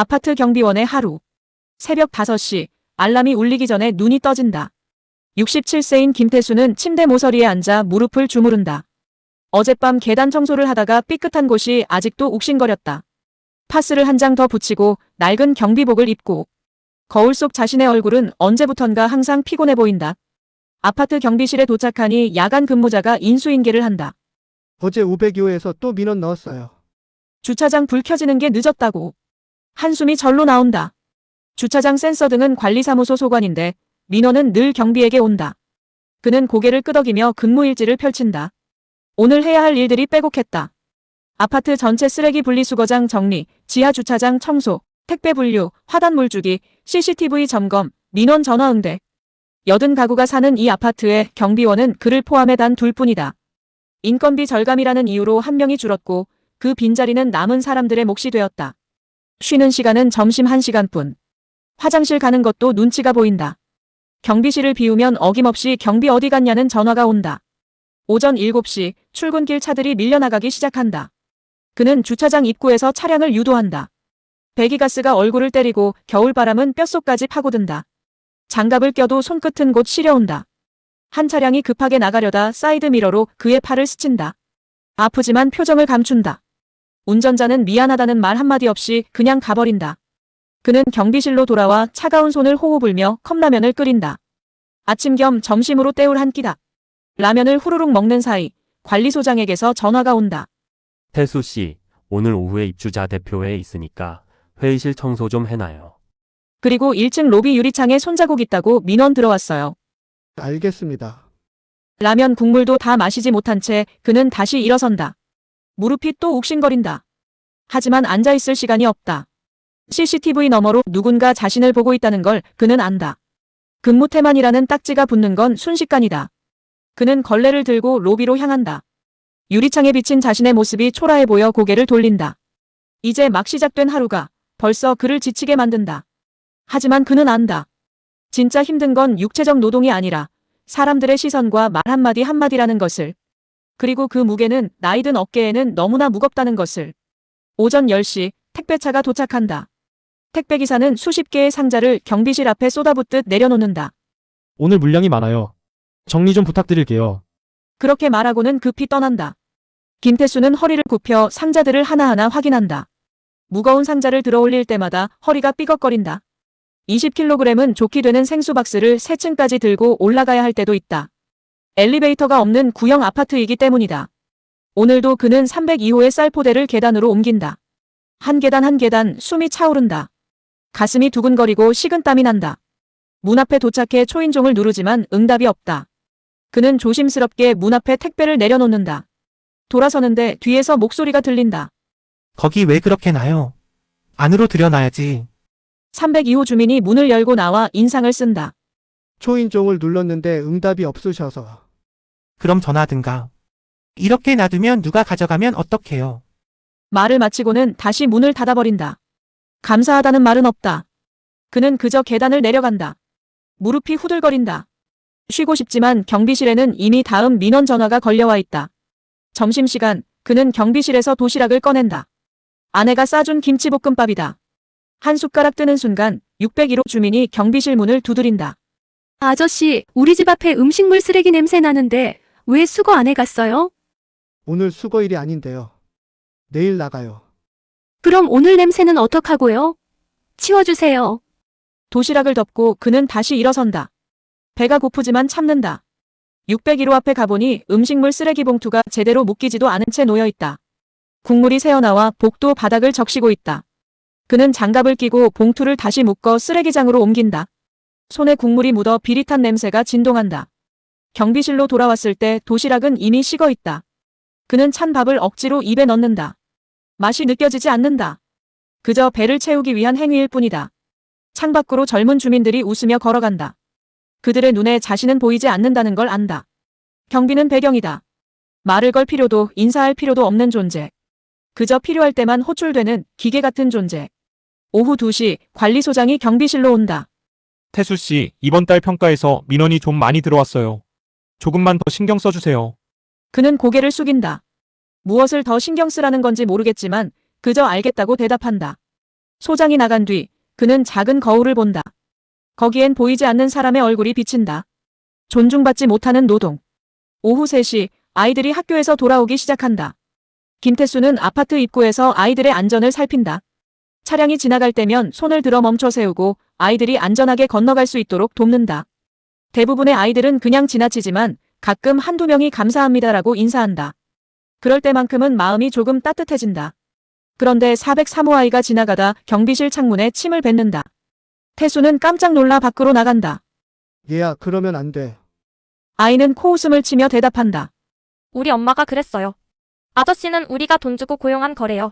아파트 경비원의 하루. 새벽 5시, 알람이 울리기 전에 눈이 떠진다. 67세인 김태수는 침대 모서리에 앉아 무릎을 주무른다. 어젯밤 계단 청소를 하다가 삐끗한 곳이 아직도 욱신거렸다. 파스를 한 장 더 붙이고 낡은 경비복을 입고 거울 속 자신의 얼굴은 언제부턴가 항상 피곤해 보인다. 아파트 경비실에 도착하니 야간 근무자가 인수인계를 한다. 어제 502호에서 또 민원 넣었어요. 주차장 불 켜지는 게 늦었다고. 한숨이 절로 나온다. 주차장 센서 등은 관리사무소 소관인데 민원은 늘 경비에게 온다. 그는 고개를 끄덕이며 근무일지를 펼친다. 오늘 해야 할 일들이 빼곡했다. 아파트 전체 쓰레기 분리수거장 정리, 지하 주차장 청소, 택배 분류, 화단 물주기, CCTV 점검, 민원 전화 응대. 80가구가 사는 이 아파트에 경비원은 그를 포함해 단 둘뿐이다. 인건비 절감이라는 이유로 한 명이 줄었고 그 빈자리는 남은 사람들의 몫이 되었다. 쉬는 시간은 점심 1시간뿐. 화장실 가는 것도 눈치가 보인다. 경비실을 비우면 어김없이 경비 어디 갔냐는 전화가 온다. 오전 7시 출근길 차들이 밀려나가기 시작한다. 그는 주차장 입구에서 차량을 유도한다. 배기가스가 얼굴을 때리고 겨울바람은 뼛속까지 파고든다. 장갑을 껴도 손끝은 곧 시려온다. 한 차량이 급하게 나가려다 사이드미러로 그의 팔을 스친다. 아프지만 표정을 감춘다. 운전자는 미안하다는 말 한마디 없이 그냥 가버린다. 그는 경비실로 돌아와 차가운 손을 호호 불며 컵라면을 끓인다. 아침 겸 점심으로 때울 한 끼다. 라면을 후루룩 먹는 사이 관리소장에게서 전화가 온다. 태수 씨, 오늘 오후에 입주자 대표회에 있으니까 회의실 청소 좀 해놔요. 그리고 1층 로비 유리창에 손자국 있다고 민원 들어왔어요. 알겠습니다. 라면 국물도 다 마시지 못한 채 그는 다시 일어선다. 무릎이 또 욱신거린다. 하지만 앉아있을 시간이 없다. CCTV 너머로 누군가 자신을 보고 있다는 걸 그는 안다. 근무 태만이라는 딱지가 붙는 건 순식간이다. 그는 걸레를 들고 로비로 향한다. 유리창에 비친 자신의 모습이 초라해 보여 고개를 돌린다. 이제 막 시작된 하루가 벌써 그를 지치게 만든다. 하지만 그는 안다. 진짜 힘든 건 육체적 노동이 아니라 사람들의 시선과 말 한마디 한마디라는 것을. 그리고 그 무게는 나이 든 어깨에는 너무나 무겁다는 것을. 오전 10시 택배차가 도착한다. 택배기사는 수십 개의 상자를 경비실 앞에 쏟아붓듯 내려놓는다. 오늘 물량이 많아요. 정리 좀 부탁드릴게요. 그렇게 말하고는 급히 떠난다. 김태수는 허리를 굽혀 상자들을 하나하나 확인한다. 무거운 상자를 들어올릴 때마다 허리가 삐걱거린다. 20kg은 좋게 되는 생수 박스를 3층까지 들고 올라가야 할 때도 있다. 엘리베이터가 없는 구형 아파트이기 때문이다. 오늘도 그는 302호의 쌀포대를 계단으로 옮긴다. 한 계단 한 계단 숨이 차오른다. 가슴이 두근거리고 식은땀이 난다. 문 앞에 도착해 초인종을 누르지만 응답이 없다. 그는 조심스럽게 문 앞에 택배를 내려놓는다. 돌아서는데 뒤에서 목소리가 들린다. 거기 왜 그렇게 놔요? 안으로 들여놔야지. 302호 주민이 문을 열고 나와 인상을 쓴다. 초인종을 눌렀는데 응답이 없으셔서. 그럼 전화하든가. 이렇게 놔두면 누가 가져가면 어떡해요? 말을 마치고는 다시 문을 닫아버린다. 감사하다는 말은 없다. 그는 그저 계단을 내려간다. 무릎이 후들거린다. 쉬고 싶지만 경비실에는 이미 다음 민원 전화가 걸려와 있다. 점심시간 그는 경비실에서 도시락을 꺼낸다. 아내가 싸준 김치볶음밥이다. 한 숟가락 뜨는 순간 601호 주민이 경비실 문을 두드린다. 아저씨, 우리 집 앞에 음식물 쓰레기 냄새 나는데 왜 수거 안 해갔어요? 오늘 수거일이 아닌데요. 내일 나가요. 그럼 오늘 냄새는 어떡하고요? 치워주세요. 도시락을 덮고 그는 다시 일어선다. 배가 고프지만 참는다. 601호 앞에 가보니 음식물 쓰레기 봉투가 제대로 묶이지도 않은 채 놓여있다. 국물이 새어나와 복도 바닥을 적시고 있다. 그는 장갑을 끼고 봉투를 다시 묶어 쓰레기장으로 옮긴다. 손에 국물이 묻어 비릿한 냄새가 진동한다. 경비실로 돌아왔을 때 도시락은 이미 식어 있다. 그는 찬 밥을 억지로 입에 넣는다. 맛이 느껴지지 않는다. 그저 배를 채우기 위한 행위일 뿐이다. 창밖으로 젊은 주민들이 웃으며 걸어간다. 그들의 눈에 자신은 보이지 않는다는 걸 안다. 경비는 배경이다. 말을 걸 필요도 인사할 필요도 없는 존재. 그저 필요할 때만 호출되는 기계 같은 존재. 오후 2시 관리소장이 경비실로 온다. 태수 씨, 이번 달 평가에서 민원이 좀 많이 들어왔어요. 조금만 더 신경 써주세요. 그는 고개를 숙인다. 무엇을 더 신경 쓰라는 건지 모르겠지만 그저 알겠다고 대답한다. 소장이 나간 뒤 그는 작은 거울을 본다. 거기엔 보이지 않는 사람의 얼굴이 비친다. 존중받지 못하는 노동. 오후 3시 아이들이 학교에서 돌아오기 시작한다. 김태수는 아파트 입구에서 아이들의 안전을 살핀다. 차량이 지나갈 때면 손을 들어 멈춰 세우고 아이들이 안전하게 건너갈 수 있도록 돕는다. 대부분의 아이들은 그냥 지나치지만 가끔 한두 명이 감사합니다라고 인사한다. 그럴 때만큼은 마음이 조금 따뜻해진다. 그런데 403호 아이가 지나가다 경비실 창문에 침을 뱉는다. 태수는 깜짝 놀라 밖으로 나간다. 얘야, 그러면 안 돼. 아이는 코웃음을 치며 대답한다. 우리 엄마가 그랬어요. 아저씨는 우리가 돈 주고 고용한 거래요.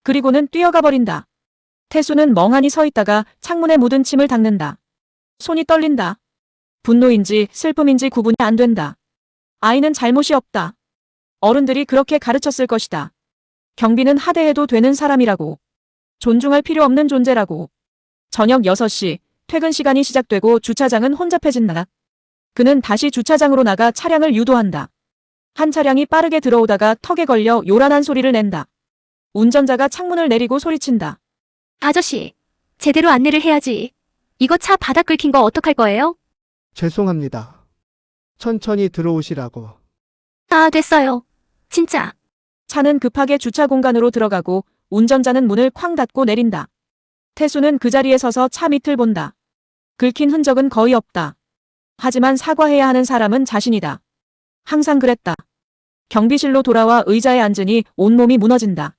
그리고는 뛰어가 버린다. 태수는 멍하니 서 있다가 창문에 묻은 침을 닦는다. 손이 떨린다. 분노인지 슬픔인지 구분이 안 된다. 아이는 잘못이 없다. 어른들이 그렇게 가르쳤을 것이다. 경비는 하대해도 되는 사람이라고. 존중할 필요 없는 존재라고. 저녁 6시 퇴근 시간이 시작되고 주차장은 혼잡해진다. 그는 다시 주차장으로 나가 차량을 유도한다. 한 차량이 빠르게 들어오다가 턱에 걸려 요란한 소리를 낸다. 운전자가 창문을 내리고 소리친다. 아저씨, 제대로 안내를 해야지. 이거 차 바닥 긁힌 거 어떡할 거예요? 죄송합니다. 천천히 들어오시라고. 아, 됐어요. 진짜. 차는 급하게 주차 공간으로 들어가고 운전자는 문을 쾅 닫고 내린다. 태수는 그 자리에 서서 차 밑을 본다. 긁힌 흔적은 거의 없다. 하지만 사과해야 하는 사람은 자신이다. 항상 그랬다. 경비실로 돌아와 의자에 앉으니 온몸이 무너진다.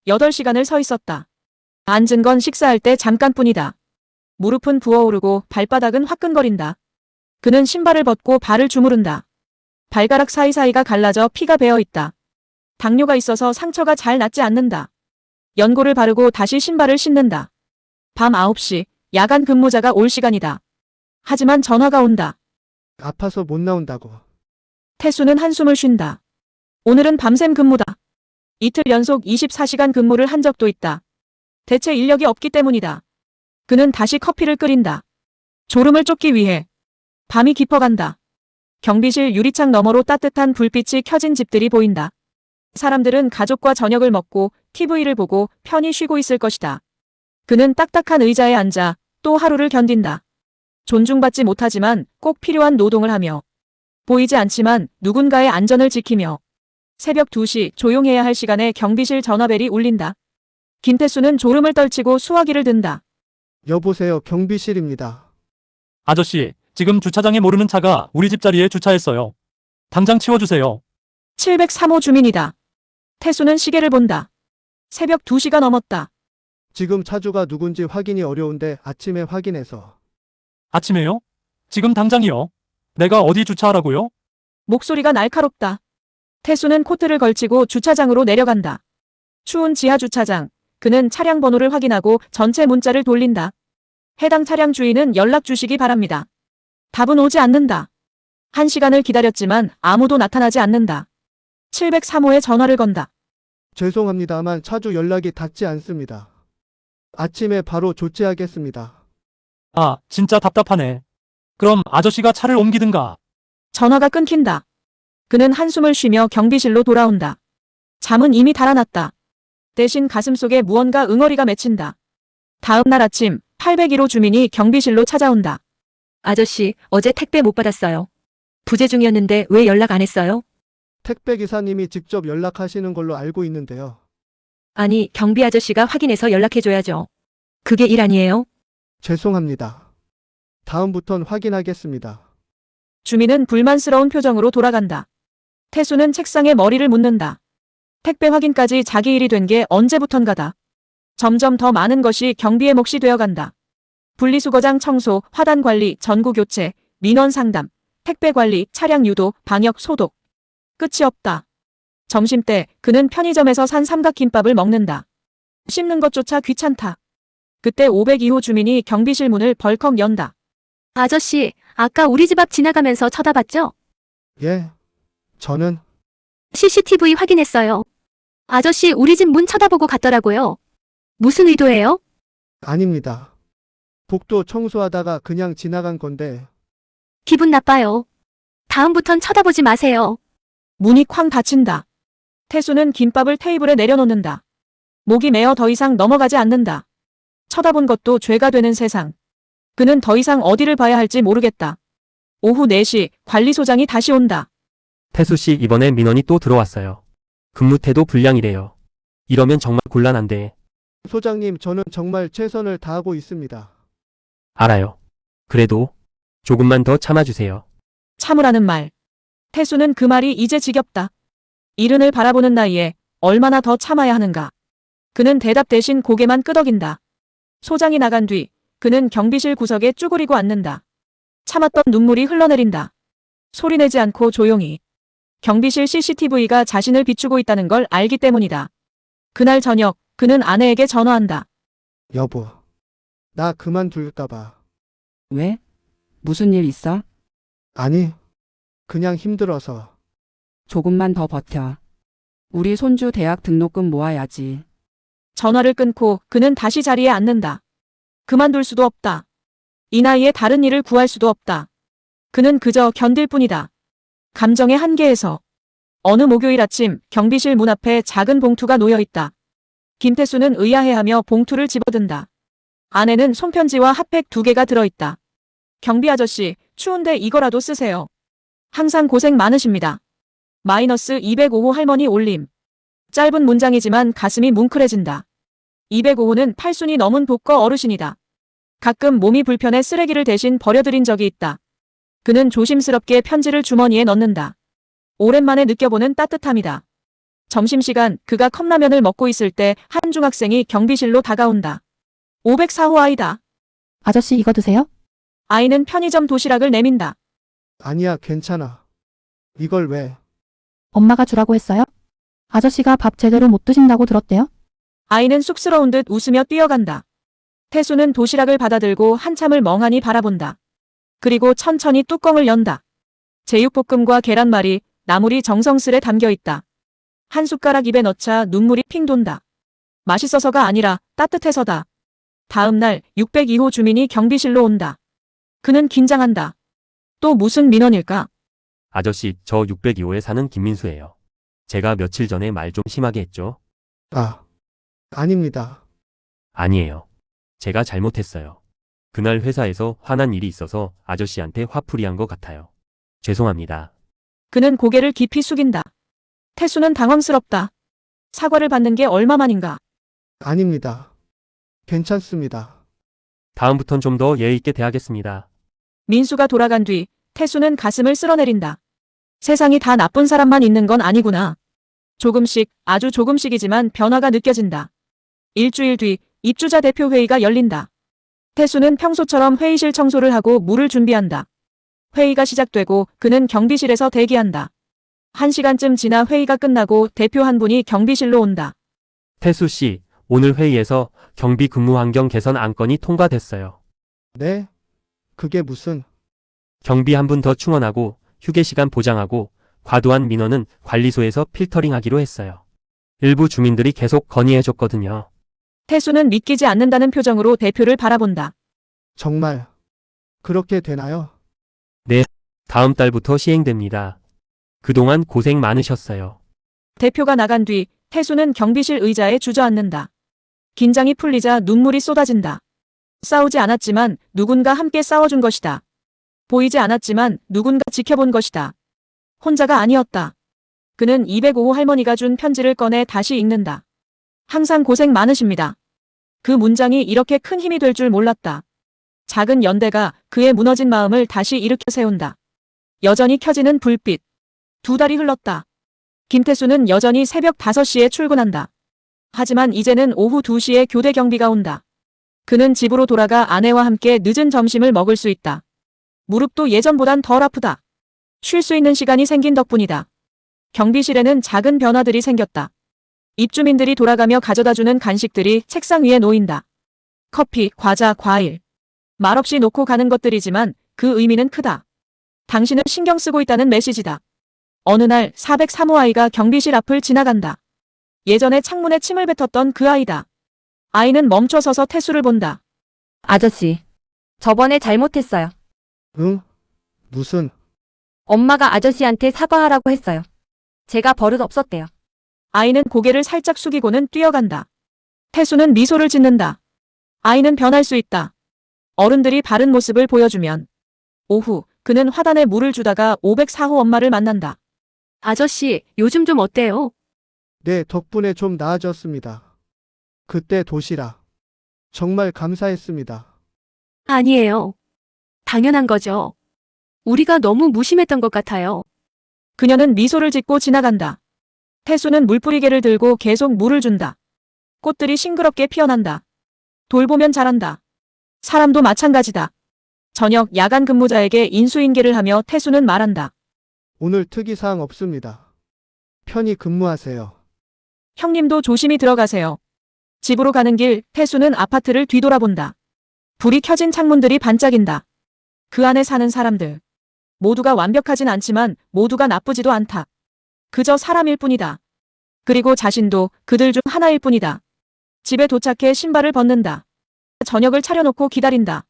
8시간을 서 있었다. 앉은 건 식사할 때 잠깐뿐이다. 무릎은 부어오르고 발바닥은 화끈거린다. 그는 신발을 벗고 발을 주무른다. 발가락 사이사이가 갈라져 피가 배어 있다. 당뇨가 있어서 상처가 잘 낫지 않는다. 연고를 바르고 다시 신발을 신는다. 밤 9시 야간 근무자가 올 시간이다. 하지만 전화가 온다. 아파서 못 나온다고. 태수는 한숨을 쉰다. 오늘은 밤샘 근무다. 이틀 연속 24시간 근무를 한 적도 있다. 대체 인력이 없기 때문이다. 그는 다시 커피를 끓인다. 졸음을 쫓기 위해. 밤이 깊어간다. 경비실 유리창 너머로 따뜻한 불빛이 켜진 집들이 보인다. 사람들은 가족과 저녁을 먹고 TV를 보고 편히 쉬고 있을 것이다. 그는 딱딱한 의자에 앉아 또 하루를 견딘다. 존중받지 못하지만 꼭 필요한 노동을 하며 보이지 않지만 누군가의 안전을 지키며 새벽 2시 조용해야 할 시간에 경비실 전화벨이 울린다. 김태수는 졸음을 떨치고 수화기를 든다. 여보세요, 경비실입니다. 아저씨, 지금 주차장에 모르는 차가 우리 집 자리에 주차했어요. 당장 치워주세요. 703호 주민이다. 태수는 시계를 본다. 새벽 2시가 넘었다. 지금 차주가 누군지 확인이 어려운데 아침에 확인해서. 아침에요? 지금 당장이요. 내가 어디 주차하라고요? 목소리가 날카롭다. 태수는 코트를 걸치고 주차장으로 내려간다. 추운 지하 주차장. 그는 차량 번호를 확인하고 전체 문자를 돌린다. 해당 차량 주인은 연락 주시기 바랍니다. 답은 오지 않는다. 1시간을 기다렸지만 아무도 나타나지 않는다. 703호에 전화를 건다. 죄송합니다만 차주 연락이 닿지 않습니다. 아침에 바로 조치하겠습니다. 아, 진짜 답답하네. 그럼 아저씨가 차를 옮기든가. 전화가 끊긴다. 그는 한숨을 쉬며 경비실로 돌아온다. 잠은 이미 달아났다. 대신 가슴속에 무언가 응어리가 맺힌다. 다음 날 아침 801호 주민이 경비실로 찾아온다. 아저씨, 어제 택배 못 받았어요. 부재 중이었는데 왜 연락 안 했어요? 택배 기사님이 직접 연락하시는 걸로 알고 있는데요. 아니, 경비 아저씨가 확인해서 연락해줘야죠. 그게 일 아니에요? 죄송합니다. 다음부턴 확인하겠습니다. 주민은 불만스러운 표정으로 돌아간다. 태수는 책상에 머리를 묻는다. 택배 확인까지 자기 일이 된 게 언제부턴가다. 점점 더 많은 것이 경비의 몫이 되어간다. 분리수거장 청소, 화단 관리, 전구 교체, 민원 상담, 택배 관리, 차량 유도, 방역, 소독. 끝이 없다. 점심때 그는 편의점에서 산 삼각김밥을 먹는다. 씹는 것조차 귀찮다. 그때 502호 주민이 경비실 문을 벌컥 연다. 아저씨, 아까 우리 집 앞 지나가면서 쳐다봤죠? 예. 저는 CCTV 확인했어요. 아저씨 우리 집 문 쳐다보고 갔더라고요. 무슨 의도예요? 아닙니다. 복도 청소하다가 그냥 지나간 건데. 기분 나빠요. 다음부턴 쳐다보지 마세요. 문이 쾅 닫힌다. 태수는 김밥을 테이블에 내려놓는다. 목이 메어 더 이상 넘어가지 않는다. 쳐다본 것도 죄가 되는 세상. 그는 더 이상 어디를 봐야 할지 모르겠다. 오후 4시 관리소장이 다시 온다. 태수 씨 이번에 민원이 또 들어왔어요. 근무 태도 불량이래요. 이러면 정말 곤란한데. 소장님, 저는 정말 최선을 다하고 있습니다. 알아요. 그래도 조금만 더 참아주세요. 참으라는 말. 태수는 그 말이 이제 지겹다. 이른을 바라보는 나이에 얼마나 더 참아야 하는가. 그는 대답 대신 고개만 끄덕인다. 소장이 나간 뒤 그는 경비실 구석에 쭈그리고 앉는다. 참았던 눈물이 흘러내린다. 소리내지 않고 조용히. 경비실 CCTV가 자신을 비추고 있다는 걸 알기 때문이다. 그날 저녁 그는 아내에게 전화한다. 여보, 나 그만둘까봐. 왜? 무슨 일 있어? 아니, 그냥 힘들어서. 조금만 더 버텨. 우리 손주 대학 등록금 모아야지. 전화를 끊고 그는 다시 자리에 앉는다. 그만둘 수도 없다. 이 나이에 다른 일을 구할 수도 없다. 그는 그저 견딜 뿐이다. 감정의 한계에서. 어느 목요일 아침 경비실 문 앞에 작은 봉투가 놓여 있다. 김태수는 의아해하며 봉투를 집어든다. 안에는 손편지와 핫팩 2개가 들어있다. 경비 아저씨, 추운데 이거라도 쓰세요. 항상 고생 많으십니다. 마이너스 205호 할머니 올림. 짧은 문장이지만 가슴이 뭉클해진다. 205호는 8순이 넘은 독거 어르신이다. 가끔 몸이 불편해 쓰레기를 대신 버려드린 적이 있다. 그는 조심스럽게 편지를 주머니에 넣는다. 오랜만에 느껴보는 따뜻함이다. 점심시간 그가 컵라면을 먹고 있을 때 한 중학생이 경비실로 다가온다. 504호 아이다. 아저씨 이거 드세요? 아이는 편의점 도시락을 내민다. 아니야, 괜찮아. 이걸 왜? 엄마가 주라고 했어요? 아저씨가 밥 제대로 못 드신다고 들었대요? 아이는 쑥스러운 듯 웃으며 뛰어간다. 태수는 도시락을 받아들고 한참을 멍하니 바라본다. 그리고 천천히 뚜껑을 연다. 제육볶음과 계란말이, 나물이 정성스레 담겨 있다. 한 숟가락 입에 넣자 눈물이 핑 돈다. 맛있어서가 아니라 따뜻해서다. 다음 날 602호 주민이 경비실로 온다. 그는 긴장한다. 또 무슨 민원일까? 아저씨, 저 602호에 사는 김민수예요. 제가 며칠 전에 말 좀 심하게 했죠? 아닙니다. 아니에요. 제가 잘못했어요. 그날 회사에서 화난 일이 있어서 아저씨한테 화풀이한 것 같아요. 죄송합니다. 그는 고개를 깊이 숙인다. 태수는 당황스럽다. 사과를 받는 게 얼마만인가? 아닙니다. 괜찮습니다. 다음부턴 좀 더 예의 있게 대하겠습니다. 민수가 돌아간 뒤 태수는 가슴을 쓸어내린다. 세상이 다 나쁜 사람만 있는 건 아니구나. 조금씩, 아주 조금씩이지만 변화가 느껴진다. 일주일 뒤 입주자 대표 회의가 열린다. 태수는 평소처럼 회의실 청소를 하고 물을 준비한다. 회의가 시작되고 그는 경비실에서 대기한다. 1시간쯤 지나 회의가 끝나고 대표 한 분이 경비실로 온다. 태수 씨, 오늘 회의에서 경비 근무 환경 개선 안건이 통과됐어요. 네? 그게 무슨? 경비 한 분 더 충원하고 휴게 시간 보장하고 과도한 민원은 관리소에서 필터링하기로 했어요. 일부 주민들이 계속 건의해줬거든요. 태수는 믿기지 않는다는 표정으로 대표를 바라본다. 정말 그렇게 되나요? 네, 다음 달부터 시행됩니다. 그동안 고생 많으셨어요. 대표가 나간 뒤 태수는 경비실 의자에 주저앉는다. 긴장이 풀리자 눈물이 쏟아진다. 싸우지 않았지만 누군가 함께 싸워준 것이다. 보이지 않았지만 누군가 지켜본 것이다. 혼자가 아니었다. 그는 205호 할머니가 준 편지를 꺼내 다시 읽는다. 항상 고생 많으십니다. 그 문장이 이렇게 큰 힘이 될 줄 몰랐다. 작은 연대가 그의 무너진 마음을 다시 일으켜 세운다. 여전히 켜지는 불빛. 2달이 흘렀다. 김태수는 여전히 새벽 5시에 출근한다. 하지만 이제는 오후 2시에 교대 경비가 온다. 그는 집으로 돌아가 아내와 함께 늦은 점심을 먹을 수 있다. 무릎도 예전보단 덜 아프다. 쉴 수 있는 시간이 생긴 덕분이다. 경비실에는 작은 변화들이 생겼다. 입주민들이 돌아가며 가져다주는 간식들이 책상 위에 놓인다. 커피, 과자, 과일. 말없이 놓고 가는 것들이지만 그 의미는 크다. 당신을 신경 쓰고 있다는 메시지다. 어느 날 403호 아이가 경비실 앞을 지나간다. 예전에 창문에 침을 뱉었던 그 아이다. 아이는 멈춰서서 태수를 본다. 아저씨, 저번에 잘못했어요. 응? 무슨? 엄마가 아저씨한테 사과하라고 했어요. 제가 버릇 없었대요. 아이는 고개를 살짝 숙이고는 뛰어간다. 태수는 미소를 짓는다. 아이는 변할 수 있다. 어른들이 바른 모습을 보여주면. 오후, 그는 화단에 물을 주다가 504호 엄마를 만난다. 아저씨, 요즘 좀 어때요? 네, 덕분에 좀 나아졌습니다. 그때 도시락. 정말 감사했습니다. 아니에요. 당연한 거죠. 우리가 너무 무심했던 것 같아요. 그녀는 미소를 짓고 지나간다. 태수는 물뿌리개를 들고 계속 물을 준다. 꽃들이 싱그럽게 피어난다. 돌보면 자란다. 사람도 마찬가지다. 저녁 야간 근무자에게 인수인계를 하며 태수는 말한다. 오늘 특이사항 없습니다. 편히 근무하세요. 형님도 조심히 들어가세요. 집으로 가는 길 태수는 아파트를 뒤돌아본다. 불이 켜진 창문들이 반짝인다. 그 안에 사는 사람들. 모두가 완벽하진 않지만 모두가 나쁘지도 않다. 그저 사람일 뿐이다. 그리고 자신도 그들 중 하나일 뿐이다. 집에 도착해 신발을 벗는다. 저녁을 차려놓고 기다린다.